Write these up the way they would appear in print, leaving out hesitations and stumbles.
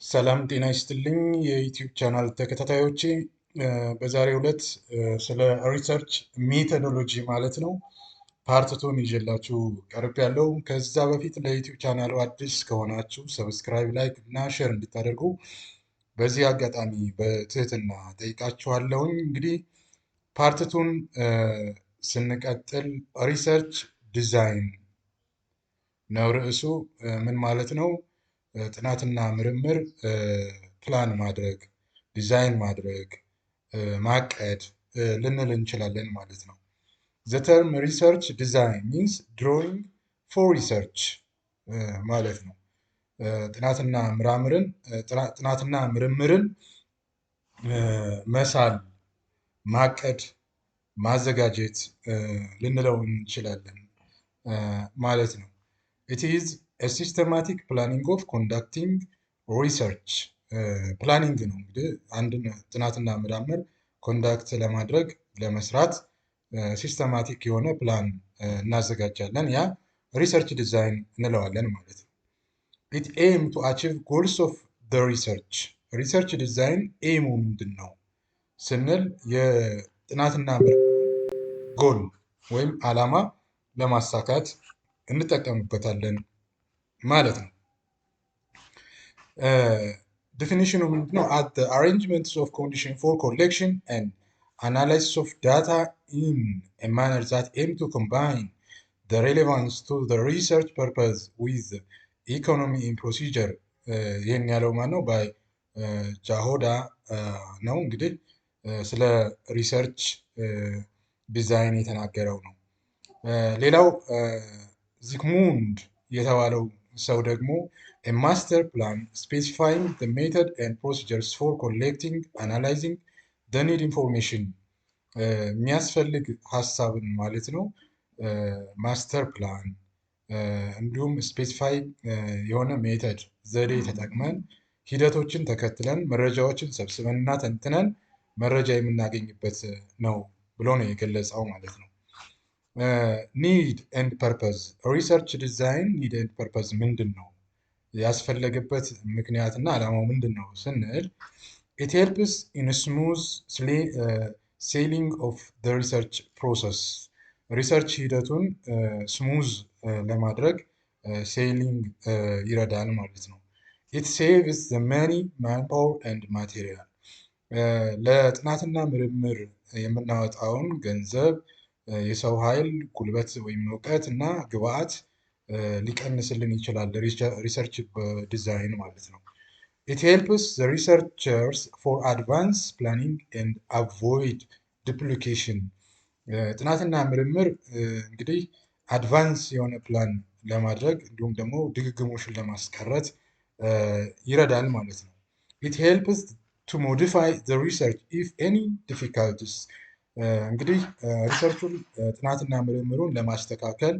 ሰላም ጤና ይስጥልኝ የዩቲዩብ ቻናል ተከታታዮቼ። በዛሬው ዕለት ስለ ሪሰርች ሜቶዶሎጂ ማለት ነው ፓርት 2 ይዤላችሁ ቀርቤያለሁ። ከዛ በፊት ለዩቲዩብ ቻናሉ አዲስ ከሆናችሁ ሰብስክራይብ፣ ላይክ እና ሼር እንድታደርጉ በዚህ አጋጣሚ በትህትና ጠይቃችኋለሁኝ። እንግዲህ ፓርት 2ን ስንቀጥል ሪሰርች ዲዛይን ነው ርዕሱ። ምን ማለት ነው? ጥናትና ምርምር ፕላን ማድረግ፣ ዲዛይን ማድረግ፣ ማቀድ ልንል እንችላለን ማለት ነው። ዘ ተርም ሪሰርች ዲዛይን ሚንስ ድሮዊንግ ፎር ሪሰርች ማለት ነው። ጥናትና ምርምርን መሳል፣ ማቀድ፣ ማዘጋጀት ልንለው እንችላለን ማለት ነው። It is a systematic planning of conducting research. ፕላኒንግ ነው እንግዲህ አንድን ጥናትና ምርምር ኮንዳክት ለማድረግ ለመስራት ሲስተማቲክ የሆነ ፕላን እናዘጋጃለን። ያ ሪሰርች ዲዛይን እንለዋለን ማለት ነው። It aim to achieve goals of the research. ሪሰርች ዲዛይን ኤሙ ምንድን ነው ስንል የጥናትና ምርምር ጎል ወይም ዓላማ ለማሳካት እንጠቀምበታለን ማለት ነው። ዲፊኒሽኑ ምንድነው? at the arrangements of condition for collection and analysis of data in a manner that aim to combine the relevance to the research purpose with economy in procedure. ይህን ያለው ማነው? ባይ ጃሆዳ ነው። እንግዲህ ስለ ሪሰርች ዲዛይን የተናገረው ነው። ሌላው ዚግሙንድ የተባለው ሰው ደግሞ a master plan specifying the method and procedures for collecting, analyzing the need information የሚያስፈልግ ሀሳብን ማለት ነው። ማስተር ፕላን እንዲሁም ስፔሲፋይ የሆነ ሜተድ ዘዴ ተጠቅመን ሂደቶችን ተከትለን መረጃዎችን ሰብስበንና ተንትነን መረጃ የምናገኝበት ነው ብሎ ነው የገለጸው ማለት ነው። ኒድ ኤንድ ፐርፐዝ ሪሰርች ዲዛይን ኒድ ኤንድ ፐርፐዝ ምንድን ነው? ያስፈለገበት ምክንያትና ዓላማው ምንድን ነው ስንል ኢት ሄልፕስ ኢን ስሙዝ ሴሊንግ ኦፍ ዘ ሪሰርች ፕሮሰስ ሪሰርች ሂደቱን ስሙዝ ለማድረግ ሴሊንግ ይረዳል ማለት ነው። ኢት ሴቭስ ዘ መኒ ማንፓወር ኤንድ ማቴሪያል ለጥናትና ምርምር የምናወጣውን ገንዘብ፣ የሰው ኃይል፣ ጉልበት ወይም እውቀት እና ግብአት ሊቀንስልን ይችላል ሪሰርች ዲዛይን ማለት ነው። ኢት ሄልፕስ ዘ ሪሰርቸርስ ፎር አድቫንስ ፕላኒንግ ኤንድ አቮይድ ዱፕሊኬሽን ጥናትና ምርምር እንግዲህ አድቫንስ የሆነ ፕላን ለማድረግ እንዲሁም ደግሞ ድግግሞሽን ለማስቀረት ይረዳል ማለት ነው። ኢት ሄልፕስ ቱ ሞዲፋይ ዘ ሪሰርች ኢፍ ኤኒ ዲፊካልቲስ እንግዲህ ሪሰርቹን ጥናትና ምርምሩን ለማስተካከል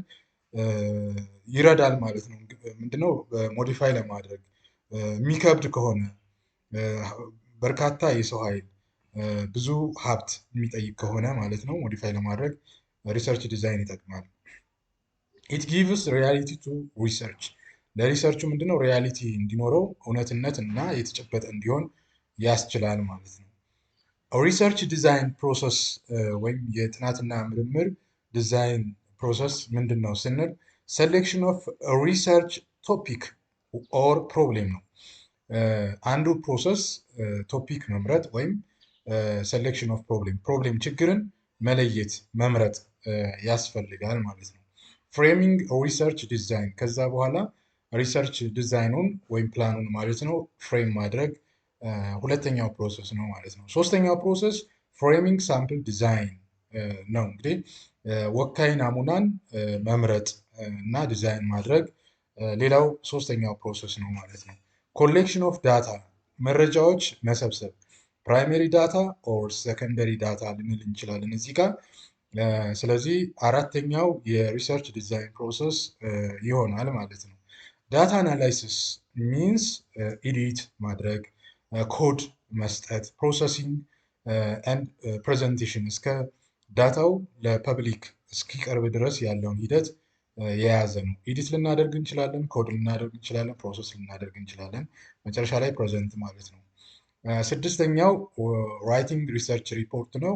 ይረዳል ማለት ነው። ምንድነው? ሞዲፋይ ለማድረግ የሚከብድ ከሆነ በርካታ የሰው ኃይል ብዙ ሀብት የሚጠይቅ ከሆነ ማለት ነው ሞዲፋይ ለማድረግ ሪሰርች ዲዛይን ይጠቅማል። ኢት ጊቭስ ሪያሊቲ ቱ ሪሰርች ለሪሰርቹ ምንድነው ሪያሊቲ እንዲኖረው እውነትነት እና የተጨበጠ እንዲሆን ያስችላል ማለት ነው። ሪሰርች ዲዛይን ፕሮሰስ ወይም የጥናትና ምርምር ዲዛይን ፕሮሰስ ምንድን ነው ስንል ሴሌክሽን ኦፍ ሪሰርች ቶፒክ ኦር ፕሮብሌም ነው። አንዱ ፕሮሰስ ቶፒክ መምረጥ ወይም ሴሌክሽን ኦፍ ፕሮብሌም ችግርን መለየት መምረጥ ያስፈልጋል ማለት ነው። ፍሬሚንግ ሪሰርች ዲዛይን ከዛ በኋላ ሪሰርች ዲዛይኑን ወይም ፕላኑን ማለት ነው ፍሬም ማድረግ ሁለተኛው ፕሮሰስ ነው ማለት ነው። ሶስተኛው ፕሮሰስ ፍሬሚንግ ሳምፕል ዲዛይን ነው። እንግዲህ ወካይ ናሙናን መምረጥ እና ዲዛይን ማድረግ ሌላው ሶስተኛው ፕሮሰስ ነው ማለት ነው። ኮሌክሽን ኦፍ ዳታ መረጃዎች መሰብሰብ ፕራይመሪ ዳታ ኦር ሰከንደሪ ዳታ ልንል እንችላለን እዚህ ጋር። ስለዚህ አራተኛው የሪሰርች ዲዛይን ፕሮሰስ ይሆናል ማለት ነው። ዳታ አናላይሲስ ሚንስ ኢዲት ማድረግ፣ ኮድ መስጠት፣ ፕሮሰሲንግ ኤንድ ፕሬዘንቴሽን እስከ ዳታው ለፐብሊክ እስኪቀርብ ድረስ ያለውን ሂደት የያዘ ነው። ኤዲት ልናደርግ እንችላለን፣ ኮድ ልናደርግ እንችላለን፣ ፕሮሰስ ልናደርግ እንችላለን። መጨረሻ ላይ ፕሬዘንት ማለት ነው። ስድስተኛው ራይቲንግ ሪሰርች ሪፖርት ነው።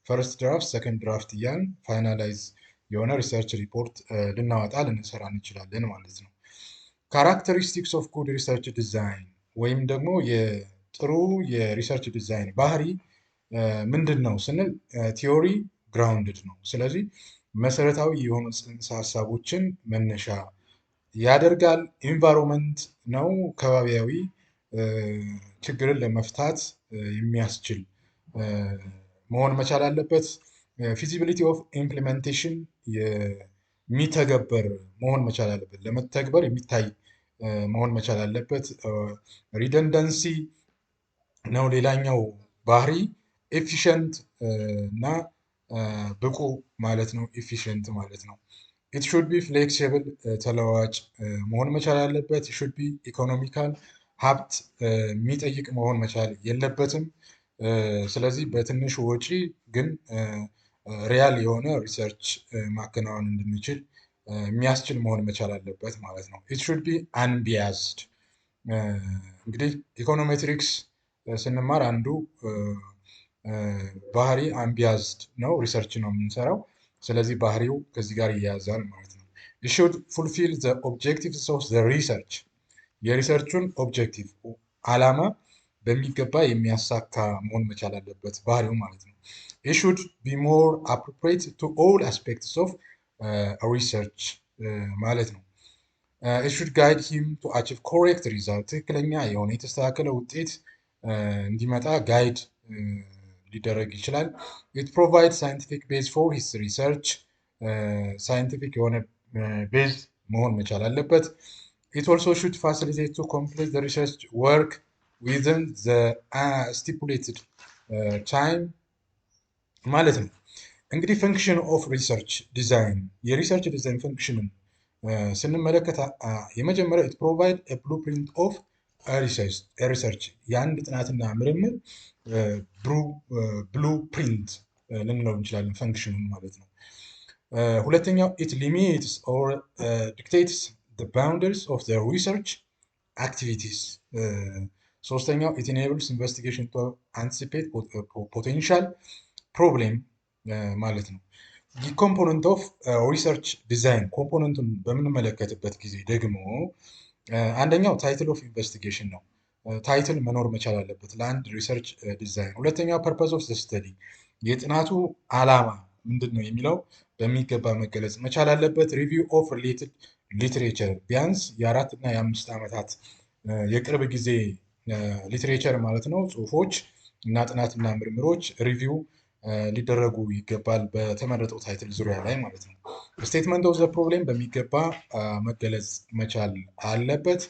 ፈርስት ድራፍት፣ ሰከንድ ድራፍት እያልን ፋይናላይዝ የሆነ ሪሰርች ሪፖርት ልናወጣ ልንሰራ እንችላለን ማለት ነው። ካራክተሪስቲክስ ኦፍ ጉድ ሪሰርች ዲዛይን ወይም ደግሞ የጥሩ የሪሰርች ዲዛይን ባህሪ ምንድን ነው ስንል ቲዮሪ ግራውንድድ ነው። ስለዚህ መሰረታዊ የሆኑ ጽንሰ ሀሳቦችን መነሻ ያደርጋል። ኢንቫይሮንመንት ነው፣ ከባቢያዊ ችግርን ለመፍታት የሚያስችል መሆን መቻል አለበት። ፊዚቢሊቲ ኦፍ ኢምፕሊሜንቴሽን የሚተገበር መሆን መቻል አለበት፣ ለመተግበር የሚታይ መሆን መቻል አለበት። ሪደንደንሲ ነው ሌላኛው ባህሪ። ኤፊሽንት እና ብቁ ማለት ነው። ኤፊሽንት ማለት ነው። ኢት ሹድ ቢ ፍሌክሲብል ተለዋዋጭ መሆን መቻል አለበት። ሹድ ቢ ኢኮኖሚካል ሀብት የሚጠይቅ መሆን መቻል የለበትም። ስለዚህ በትንሹ ወጪ ግን ሪያል የሆነ ሪሰርች ማከናወን እንድንችል የሚያስችል መሆን መቻል አለበት ማለት ነው። ኢት ሹድ ቢ አንቢያዝድ። እንግዲህ ኢኮኖሜትሪክስ ስንማር አንዱ ባህሪ አንቢያዝድ ነው፣ ሪሰርች ነው የምንሰራው። ስለዚህ ባህሪው ከዚህ ጋር ይያያዛል ማለት ነው። ኢት ሹድ ፉልፊል ዘ ኦብጀክቲቭስ ኦፍ ዘ ሪሰርች፣ የሪሰርቹን ኦብጀክቲቭ ዓላማ በሚገባ የሚያሳካ መሆን መቻል አለበት ባህሪው ማለት ነው። ኢት ሹድ ቢ ሞር አፕሮፕሪየት ቱ ኦል አስፔክትስ ኦፍ ሪሰርች ማለት ነው። ኢት ሹድ ጋይድ ሂም ቱ አቺቭ ኮሬክት ሪዛልት፣ ትክክለኛ የሆነ የተስተካከለ ውጤት እንዲመጣ ጋይድ ሊደረግ ይችላል። ኢት ፕሮቫይድ ሳይንቲፊክ ቤዝ ፎር ሂስ ሪሰርች፣ ሳይንቲፊክ የሆነ ቤዝ መሆን መቻል አለበት። ኢት ኦልሶ ሹድ ፋሲሊቴት ቱ ኮምፕሊት ዘ ሪሰርች ወርክ ዊዝን ዘ ስቲፑሌትድ ታይም ማለት ነው። እንግዲህ ፈንክሽን ኦፍ ሪሰርች ዲዛይን፣ የሪሰርች ዲዛይን ፈንክሽንን ስንመለከት የመጀመሪያው ኢት ፕሮቫይድ ብሉፕሪንት ኦፍ ሪሰርች፣ የአንድ ጥናትና ምርምር ብሉ ፕሪንት ልንለው እንችላለን ፈንክሽኑን ማለት ነው። ሁለተኛው ኢት ሊሚትስ ኦር ዲክቴትስ ዘ ባውንደሪስ ኦፍ ዘ ሪሰርች አክቲቪቲስ። ሶስተኛው ኢት ኢኔብልስ ኢንቨስቲጌሽን ቱ አንቲሲፔት ፖቴንሻል ፕሮብሌም ማለት ነው። ኮምፖነንት ኦፍ ሪሰርች ዲዛይን ኮምፖነንቱን በምንመለከትበት ጊዜ ደግሞ አንደኛው ታይትል ኦፍ ኢንቨስቲጌሽን ነው። ታይትል መኖር መቻል አለበት ለአንድ ሪሰርች ዲዛይን። ሁለተኛው ፐርፐዝ ኦፍ ዘ ስተዲ፣ የጥናቱ ዓላማ ምንድን ነው የሚለው በሚገባ መገለጽ መቻል አለበት። ሪቪው ኦፍ ሪሌትድ ሊትሬቸር፣ ቢያንስ የ4 እና የ5 ዓመታት የቅርብ ጊዜ ሊትሬቸር ማለት ነው፣ ጽሁፎች እና ጥናትና ምርምሮች ሪቪው ሊደረጉ ይገባል በተመረጠው ታይትል ዙሪያ ላይ ማለት ነው። ስቴትመንት ኦፍ ዘ ፕሮብሌም በሚገባ መገለጽ መቻል አለበት።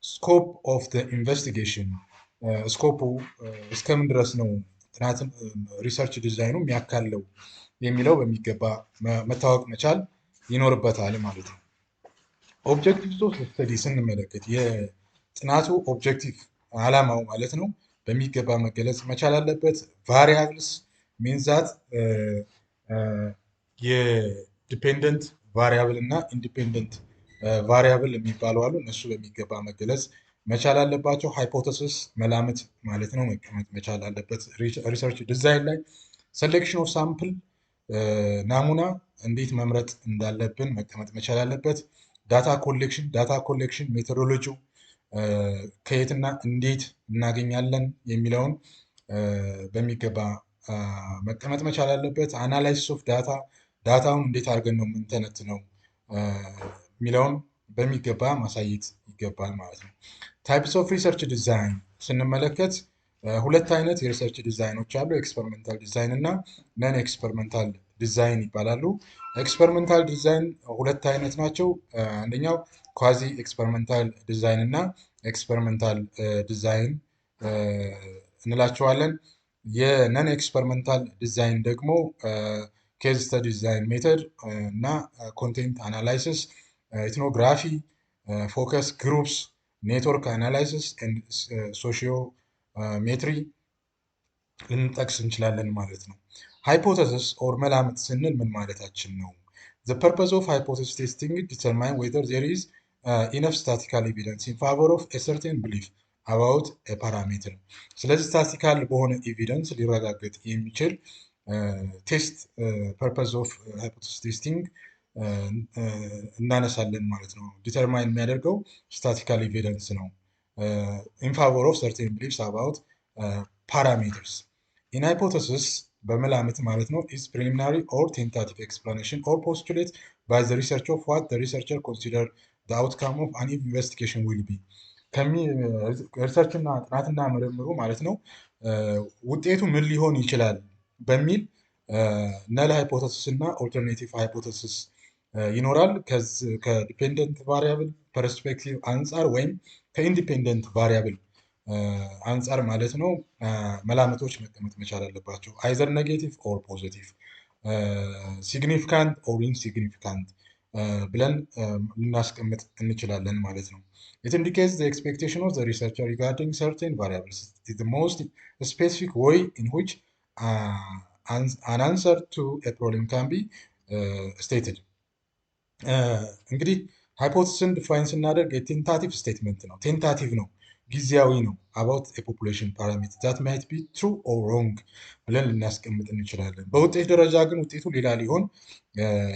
ስኮፕ ኦፍ ዘ ኢንቨስቲጌሽን፣ ስኮፑ እስከምን ድረስ ነው ጥናትን ሪሰርች ዲዛይኑ የሚያካለው የሚለው በሚገባ መታወቅ መቻል ይኖርበታል ማለት ነው። ኦብጀክቲቭስ ኦፍ ስተዲ ስንመለከት የጥናቱ ኦብጀክቲቭ ዓላማው ማለት ነው በሚገባ መገለጽ መቻል አለበት። ቫሪያብልስ ሚንዛት የዲፔንደንት ቫሪያብል እና ኢንዲፔንደንት ቫሪያብል የሚባሉ አሉ። እነሱ በሚገባ መገለጽ መቻል አለባቸው። ሃይፖተሲስ መላምት ማለት ነው መቀመጥ መቻል አለበት ሪሰርች ዲዛይን ላይ። ሴሌክሽን ኦፍ ሳምፕል ናሙና እንዴት መምረጥ እንዳለብን መቀመጥ መቻል አለበት። ዳታ ኮሌክሽን ሜቶዶሎጂው ከየትና እንዴት እናገኛለን የሚለውን በሚገባ መቀመጥ መቻል አለበት። አናላይሲስ ኦፍ ዳታውን እንዴት አድርገን ነው የምንተነትነው የሚለውን በሚገባ ማሳየት ይገባል ማለት ነው። ታይፕስ ኦፍ ሪሰርች ዲዛይን ስንመለከት ሁለት አይነት የሪሰርች ዲዛይኖች አሉ። ኤክስፐሪመንታል ዲዛይን እና ነን ኤክስፐሪመንታል ዲዛይን ይባላሉ። ኤክስፐሪመንታል ዲዛይን ሁለት አይነት ናቸው። አንደኛው ኳዚ ኤክስፐሪመንታል ዲዛይን እና ኤክስፐሪመንታል ዲዛይን እንላቸዋለን። የነን ኤክስፐሪመንታል ዲዛይን ደግሞ ኬዝ ስተዲ ዲዛይን ሜተድ እና ኮንቴንት አናላይሲስ፣ ኢትኖግራፊ፣ ፎከስ ግሩፕስ፣ ኔትወርክ አናላይሲስ፣ ሶሺዮ ሜትሪ ልንጠቅስ እንችላለን ማለት ነው። ሃይፖተሲስ ኦር መላምት ስንል ምን ማለታችን ነው? The purpose of hypothesis testing determine whether there is enough statistical evidence in favor of a certain belief about a parameter. ስለዚህ ስታቲስቲካል በሆነ ኤቪደንስ ሊረጋገጥ የሚችል ቴስት ፐርፐዝ ኦፍ ሃይፖቴሲስ ቴስቲንግ እናነሳለን ማለት ነው። ዲተርማይን የሚያደርገው ስታቲስቲካል ኤቪደንስ ነው ኢን ፋቮር ኦፍ ሰርቴን ቢሊፍስ አባውት ፓራሜተርስ። ኢን ሃይፖቴሲስ በመላምት ማለት ነው is preliminary or tentative explanation or postulate by the researcher of what the researcher consider the outcome of an investigation will be ሪሰርችና ጥናትና ምርምሩ ማለት ነው ውጤቱ ምን ሊሆን ይችላል በሚል ነል ሃይፖቴሲስ እና ኦልተርኔቲቭ ሃይፖቴሲስ ይኖራል። ከዲፔንደንት ቫሪያብል ፐርስፔክቲቭ አንጻር ወይም ከኢንዲፔንደንት ቫሪያብል አንጻር ማለት ነው መላምቶች መቀመጥ መቻል አለባቸው። አይዘር ኔጌቲቭ ኦር ፖዚቲቭ፣ ሲግኒፊካንት ኦር ኢንሲግኒፊካንት ብለን ልናስቀምጥ እንችላለን ማለት ነው። It indicates the expectation of the researcher regarding certain variables. It is the most specific way in which an answer to a problem can be stated. እንግዲህ ሃይፖቴሲስን ዲፋይን ስናደርግ የቴንታቲቭ ስቴትመንት ነው። ቴንታቲቭ ነው፣ ጊዜያዊ ነው። about a population parameter that might be true or wrong ብለን ልናስቀምጥ እንችላለን። በውጤት ደረጃ ግን ውጤቱ ሌላ ሊሆን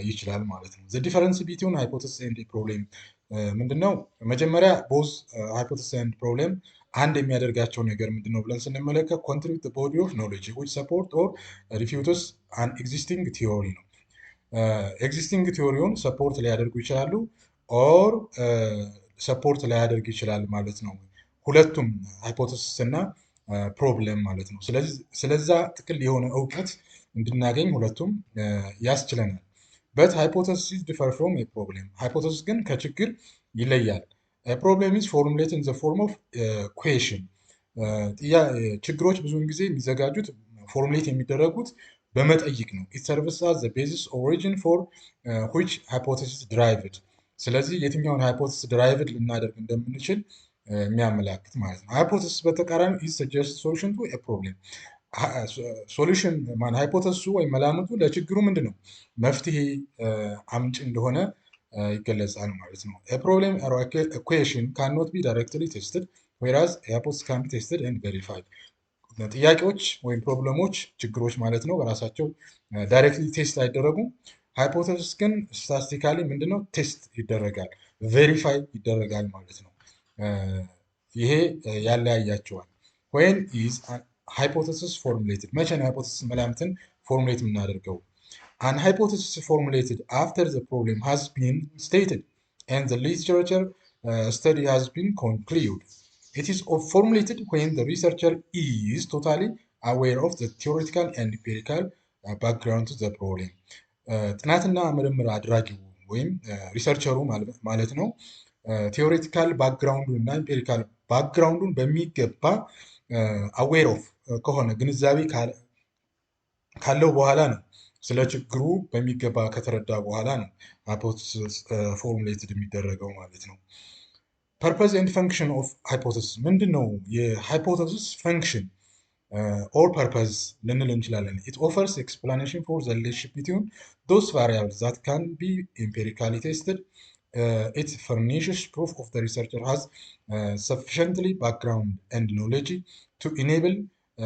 ይችላል ማለት ነው። the difference between hypothesis and a problem ምንድነው? መጀመሪያ both hypothesis and problem አንድ የሚያደርጋቸው ነገር ምንድነው ብለን ስንመለከት contribute the body of knowledge which support or refutes an existing theory ነው። ኤግዚስቲንግ ቲዮሪውን ሰፖርት ሊያደርጉ ይችላሉ ኦር ሰፖርት ላያደርግ ይችላል ማለት ነው። ሁለቱም ሃይፖቴሲስ እና ፕሮብለም ማለት ነው። ስለዛ ጥቅል የሆነ እውቀት እንድናገኝ ሁለቱም ያስችለናል። በት ሃይፖቴሲስ ዲፈር ፍሮም ኤ ፕሮብለም፣ ሃይፖቴሲስ ግን ከችግር ይለያል። ፕሮብለም ኢዝ ፎርሙሌት ኢን ዘ ፎርም ኦፍ ኩዌሽን። ችግሮች ብዙውን ጊዜ የሚዘጋጁት ፎርሙሌት የሚደረጉት በመጠይቅ ነው። ኢት ሰርቭስ አዝ ዘ ቤዚስ ኦሪጂን ፎር ዊች ሃይፖቴሲስ ድራይቭድ። ስለዚህ የትኛውን ሃይፖቴሲስ ድራይቭድ ልናደርግ እንደምንችል የሚያመላክት ማለት ነው። ሃይፖቴሲስ በተቃራኒ ኢዝ ሰጀስት ሶሉሽን ቱ ኤ ፕሮብሌም። ሶሉሽን ሃይፖቴሲሱ ወይም መላምቱ ለችግሩ ምንድን ነው መፍትሄ አምጪ እንደሆነ ይገለጻል ማለት ነው። ፕሮብሌም ኢኩዌሽን ካንኖት ቢ ዳይሬክትሊ ቴስትድ ዌራዝ ሃይፖቴሲስ ካን ቢ ቴስትድ ኤንድ ቬሪፋይድ። ጥያቄዎች ወይም ፕሮብለሞች ችግሮች ማለት ነው በራሳቸው ዳይሬክትሊ ቴስት አይደረጉም። ሃይፖቴሲስ ግን ስታቲስቲካሊ ምንድነው ቴስት ይደረጋል፣ ቬሪፋይ ይደረጋል ማለት ነው። ይሄ ያለያያቸዋል። when is hypothesis formulated? መቼ ነው ሃይፖቴሲስ መላምትን ፎርሙሌት የምናደርገው? an hypothesis formulated after the problem has been stated and the literature study has been concluded. It is formulated when the researcher is totally aware of the theoretical and empirical background to the problem. ጥናትና ምርምር አድራጊው ወይም ሪሰርቸሩ ማለት ነው ቴዎሬቲካል ባክግራውንዱን እና ኢምፔሪካል ባክግራውንዱን በሚገባ አዌር ኦፍ ከሆነ ግንዛቤ ካለው በኋላ ነው ስለ ችግሩ በሚገባ ከተረዳ በኋላ ነው ሃይፖቴሲስ ፎርሙሌትድ የሚደረገው ማለት ነው። ፐርፐዝ ኤንድ ፈንክሽን ኦፍ ሃይፖቴሲስ ምንድን ነው? የሃይፖቴሲስ ፈንክሽን ኦር ፐርፐዝ ልንል እንችላለን። ኢት ኦፈርስ ኤክስፕላኔሽን ፎር ዘ ሪሌሽንሺፕ ቢትዊን ዶዝ ቫሪያብልስ ዛት ካን ቢ ኤምፒሪካሊ ቴስትድ። ኢት ፈርኒሽስ ፕሩፍ ኦፍ ዘ ሪሰርቸር ሃዝ ሰፊሽንትሊ ባክግራውንድ ኤንድ ኖሌጅ ቱ ኢኔብል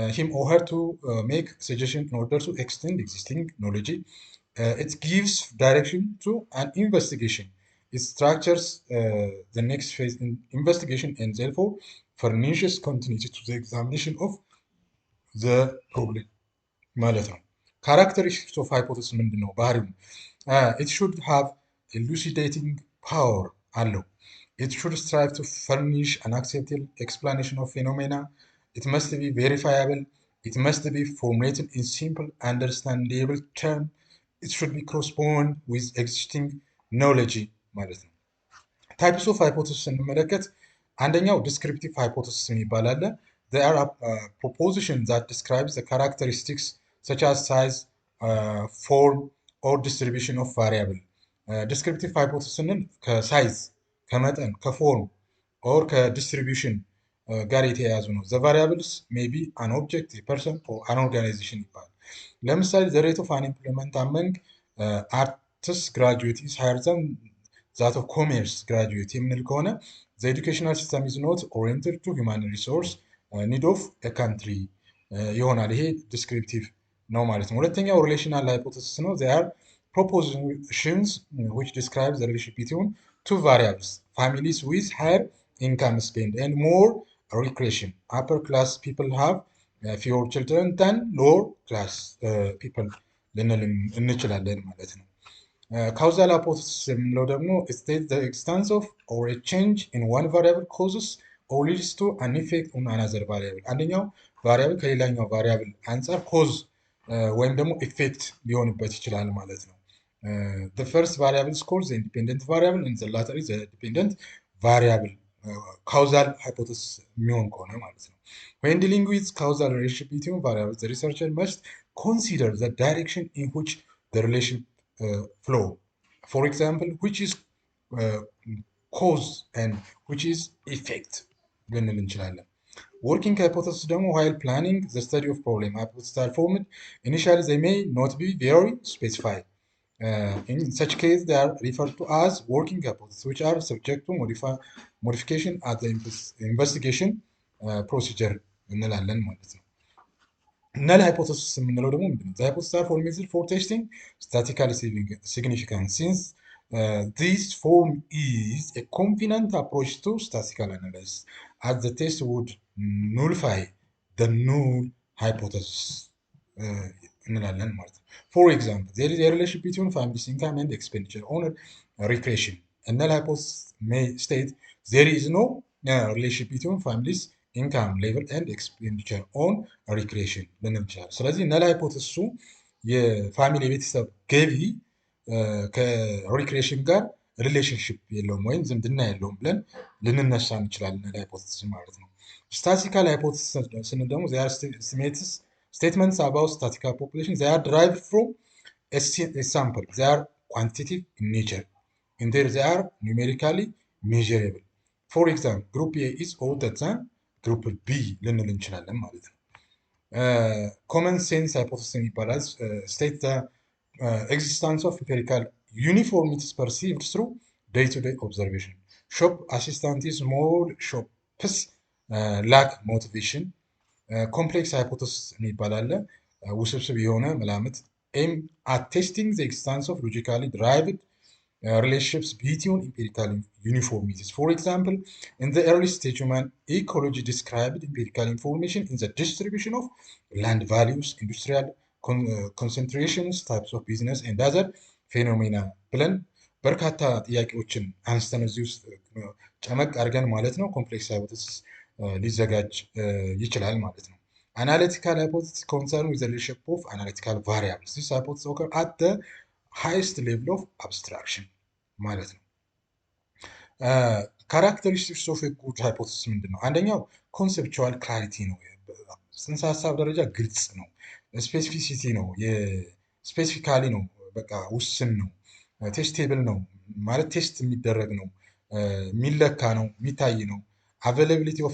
him or her to make suggestions in order to extend existing knowledge. It gives direction to an investigation. It structures the next phase in investigation and therefore furnishes continuity to the examination of the problem ማለት ነው። characteristics of hypothesis ምንድን ነው? ባህሪው it should have elucidating power አለው። it should strive to furnish an acceptable explanation of phenomena. It must be verifiable. It must be formulated in simple, understandable terms. It should be correspond with existing knowledge ማለት ነው። ታይፕስ ኦፍ ሃይፖቴሲስ ስንመለከት አንደኛው ዲስክሪፕቲቭ ሃይፖቴሲስ የሚባል አለ። They are a proposition that describes the characteristics such as size, form or distribution of variable. ዲስክሪፕቲቭ ሃይፖቴሲስ ስንል ከሳይዝ ከመጠን ከፎርም ኦር ከዲስትሪቢዩሽን ጋር የተያያዙ ነው። ዘ ቫሪያብልስ ሜይ ቢ አን ኦብጀክት ፐርሰን ኦር አን ኦርጋናይዜሽን ይባላል። ለምሳሌ ዘ ሬት ኦፍ አንኤምፕሎይመንት አመንግ አርትስ ግራጁዌት ኢዝ ሃየር ዛን ዛት ኦፍ ኮሜርስ ግራጁዌት የምንል ከሆነ ዘ ኤዱኬሽናል ሲስተም ኢዝ ኖት ኦሪየንትድ ቱ ሂውማን ሪሶርስ ኒድ ኦፍ ካንትሪ ይሆናል። ይሄ ዲስክሪፕቲቭ ነው ማለት ነው። ሁለተኛው ሪሌሽናል ሃይፖቴሲስ ነው። ዜይ አር propositions which describe the relationship between two variables: families with higher income spend and more recreation. Upper class people have fewer children than lower class people ልንል እንችላለን ማለት ነው። ካውዛል ሃይፖቴሲስ የምንለው ደግሞ state the extent of or a change in one variable causes or leads to an effect on another variable. አንደኛው ቫሪያብል ከሌላኛው ቫሪያብል አንጻር ኮዝ ወይም ደግሞ ኢፌክት ሊሆንበት ይችላል ማለት ነው። The first variable is called the independent variable and the latter is the dependent variable. Causal hypothesis የሚሆን ከሆነ ማለት ነው። When dealing with causal relationship between variables, the researcher must consider the direction in which the relationship flow. For example, which is cause and which is effect ልንል እንችላለን። Working hypothesis ደግሞ while planning the study of problem hypotheses are formed. Initially, they may not be very specified. In such case, they are referred to as working hypotheses, which are subject to modification at the investigation procedure እንላለን ማለት ነው። null hypothesis የምንለው ደግሞ ምንድን ነው? The hypotheses are formulated for testing statistical significance. Since this form is a convenient approach to statistical analysis, as the test would nullify the null hypothesis እንላለን ማለት ነው። For example, there is a relationship between family's income and expenditure on recreation. A null hypothesis may state there is no relationship between family's income level and expenditure on recreation ልንል እንችላለን። ስለዚህ null hypothesis የፋሚሊ የቤተሰብ ገቢ ከሪክሬሽን ጋር ሪሌሽንሽፕ የለውም ወይም ዝምድና የለውም ብለን ልንነሳ እንችላለን null hypothesis ማለት ነው። Statistical hypothesis ስንል ደግሞ they are statements about statistical population. They are derived from a sample. They are quantitative in nature. And there they are numerically measurable. For example, group A is older than group B ልንል እንችላለን ማለት ነው። Common sense hypothesis ይባላል። State the existence of empirical uniformities perceived through day-to-day observation. Shop assistant is small shops lack motivation. ኮምፕሌክስ ሃይፖቴሲስ የሚባል አለ። ውስብስብ የሆነ መላምት ኤም አት ቴስቲንግ ዘ ኤግዚስተንስ ኦፍ ሎጂካሊ ድራይቭድ relationships between empirical uniformities. For example, in the early stage, human ecology described empirical information in the distribution of land values, industrial concentrations, types of business, and other phenomena. ብለን በርካታ ጥያቄዎችን አንስተን እዚህ ውስጥ ጨመቅ አድርገን ማለት ነው ኮምፕሌክስ ሃይፖቴሲስ ሊዘጋጅ ይችላል ማለት ነው። Analytical hypothesis concern with the relationship of analytical variables. This hypothesis occur at the highest level of abstraction ማለት ነው። ካራክተሪስቲክስ ኦፍ ጉድ ሃይፖቴሲስ ምንድን ነው? አንደኛው ኮንሴፕቹዋል ክላሪቲ ነው። ጽንሰ ሀሳብ ደረጃ ግልጽ ነው። ስፔሲፊሲቲ ነው። ስፔሲፊካሊ ነው። በቃ ውስን ነው። ቴስቴብል ነው ማለት ቴስት የሚደረግ ነው። የሚለካ ነው። የሚታይ ነው። አቬይላቢሊቲ ኦፍ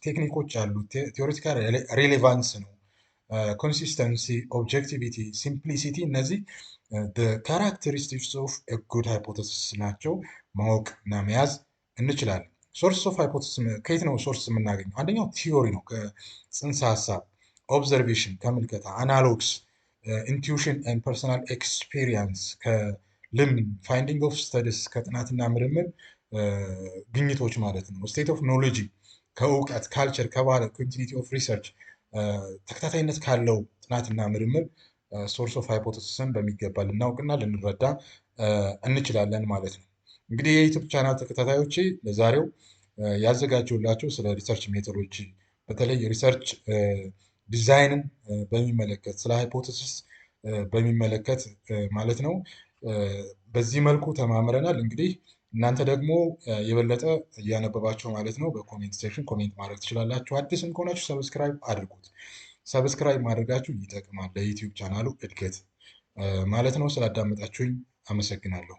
ቴክኒኮች አሉ። ቴዎሬቲካል ሬሌቫንስ ነው። ኮንሲስተንሲ፣ ኦብጀክቲቪቲ፣ ሲምፕሊሲቲ እነዚህ ካራክተሪስቲክስ ኦፍ ጉድ ሃይፖቴሲስ ናቸው። ማወቅ እና መያዝ እንችላለን። ሶርስ ኦፍ ሃይፖቴሲስ ከየት ነው ሶርስ የምናገኘው? አንደኛው ቲዮሪ ነው፣ ከጽንሰ ሀሳብ፣ ኦብዘርቬሽን ከምልከታ፣ አናሎግስ፣ ኢንቱዊሽን ኤንድ ፐርሰናል ኤክስፔሪየንስ ከልምድ፣ ፋይንዲንግ ኦፍ ስተዲስ ከጥናትና ምርምር ግኝቶች ማለት ነው። ስቴት ኦፍ ኖሎጂ ከእውቀት፣ ካልቸር ከባህል፣ ኮንቲኒቲ ኦፍ ሪሰርች ተከታታይነት ካለው ጥናትና ምርምር ሶርስ ኦፍ ሃይፖቴሲስን በሚገባ ልናውቅና ልንረዳ እንችላለን ማለት ነው። እንግዲህ የዩቱብ ቻናል ተከታታዮቼ ለዛሬው ያዘጋጀሁላችሁ ስለ ሪሰርች ሜቶዶሎጂ በተለይ ሪሰርች ዲዛይንን በሚመለከት ስለ ሃይፖቴሲስ በሚመለከት ማለት ነው በዚህ መልኩ ተማምረናል። እንግዲህ እናንተ ደግሞ የበለጠ እያነበባችሁ ማለት ነው በኮሜንት ሴክሽን ኮሜንት ማድረግ ትችላላችሁ። አዲስም ከሆናችሁ ሰብስክራይብ አድርጉት። ሰብስክራይብ ማድረጋችሁ ይጠቅማል ለዩቲዩብ ቻናሉ እድገት ማለት ነው። ስላዳመጣችሁኝ አመሰግናለሁ።